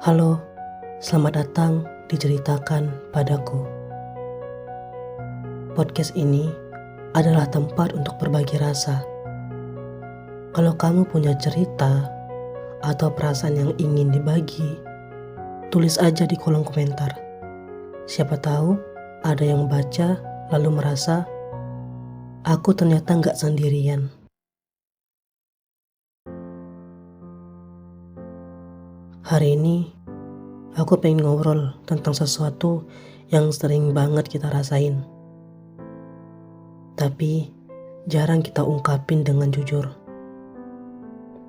Halo, selamat datang diceritakan padaku. Podcast ini adalah tempat untuk berbagi rasa. Kalau kamu punya cerita atau perasaan yang ingin dibagi, tulis aja di kolom komentar. Siapa tahu ada yang membaca lalu merasa, aku ternyata nggak sendirian. Hari ini, aku pengen ngobrol tentang sesuatu yang sering banget kita rasain. Tapi, jarang kita ungkapin dengan jujur.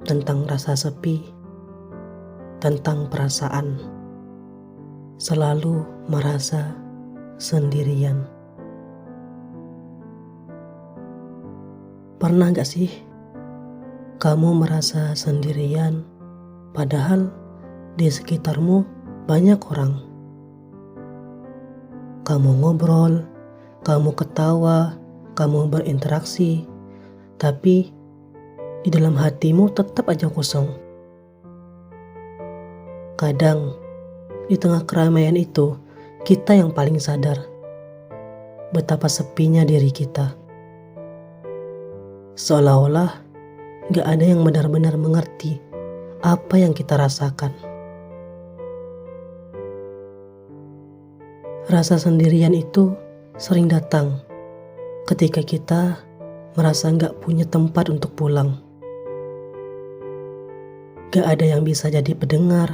Tentang rasa sepi, tentang perasaan. Selalu merasa sendirian. Pernah gak sih kamu merasa sendirian, padahal di sekitarmu banyak orang? Kamu ngobrol, kamu ketawa, kamu berinteraksi, tapi di dalam hatimu tetap aja kosong. Kadang di tengah keramaian itu, kita yang paling sadar betapa sepinya diri kita. Seolah-olah gak ada yang benar-benar mengerti apa yang kita rasakan. Rasa sendirian itu sering datang ketika kita merasa gak punya tempat untuk pulang. Gak ada yang bisa jadi pendengar,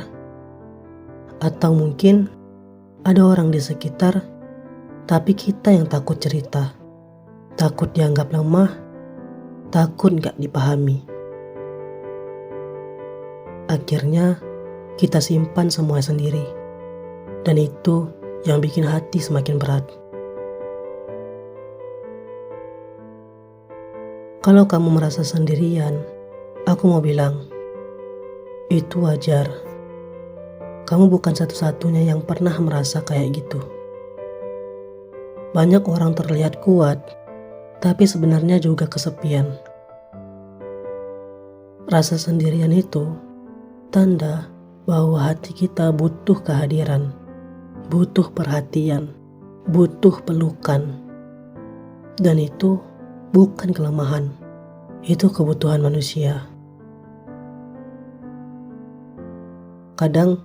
atau mungkin ada orang di sekitar, tapi kita yang takut cerita, takut dianggap lemah, takut gak dipahami. Akhirnya kita simpan semua sendiri, dan itu yang bikin hati semakin berat. Kalau kamu merasa sendirian, aku mau bilang, itu wajar. Kamu bukan satu-satunya yang pernah merasa kayak gitu. Banyak orang terlihat kuat, tapi sebenarnya juga kesepian. Rasa sendirian itu tanda bahwa hati kita butuh kehadiran, butuh perhatian, butuh pelukan. Dan itu bukan kelemahan, itu kebutuhan manusia. Kadang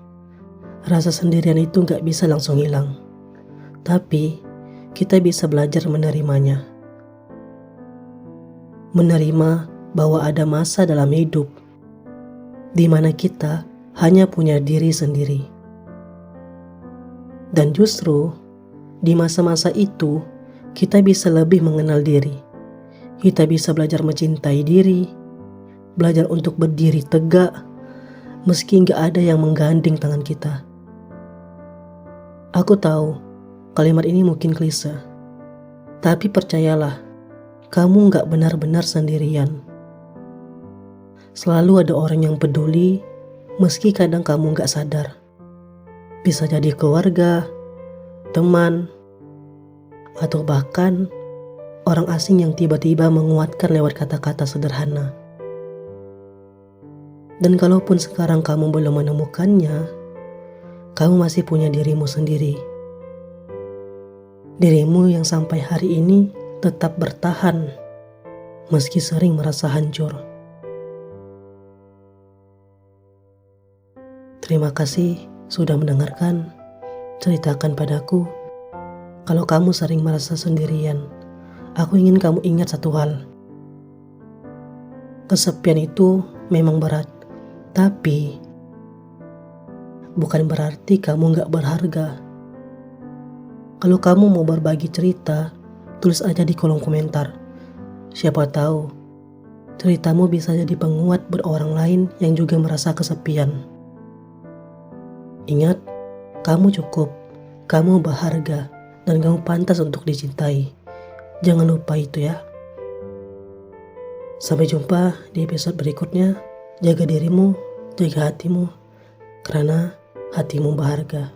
rasa sendirian itu gak bisa langsung hilang, tapi kita bisa belajar menerimanya. Menerima bahwa ada masa dalam hidup di mana kita hanya punya diri sendiri. Dan justru di masa-masa itu kita bisa lebih mengenal diri. Kita bisa belajar mencintai diri, belajar untuk berdiri tegak meski gak ada yang menggandeng tangan kita. Aku tahu kalimat ini mungkin klise, tapi percayalah, kamu gak benar-benar sendirian. Selalu ada orang yang peduli, meski kadang kamu gak sadar. Bisa jadi keluarga, teman, atau bahkan orang asing yang tiba-tiba menguatkan lewat kata-kata sederhana. Dan kalaupun sekarang kamu belum menemukannya, kamu masih punya dirimu sendiri. Dirimu yang sampai hari ini tetap bertahan, meski sering merasa hancur. Terima kasih sudah mendengarkan. Ceritakan padaku kalau kamu sering merasa sendirian. Aku ingin kamu ingat satu hal. Kesepian itu memang berat, tapi bukan berarti kamu gak berharga. Kalau kamu mau berbagi cerita, tulis aja di kolom komentar. Siapa tahu ceritamu bisa jadi penguat buat orang lain yang juga merasa kesepian. Ingat, kamu cukup, kamu berharga, dan kamu pantas untuk dicintai. Jangan lupa itu ya. Sampai jumpa di episode berikutnya. Jaga dirimu, jaga hatimu, karena hatimu berharga.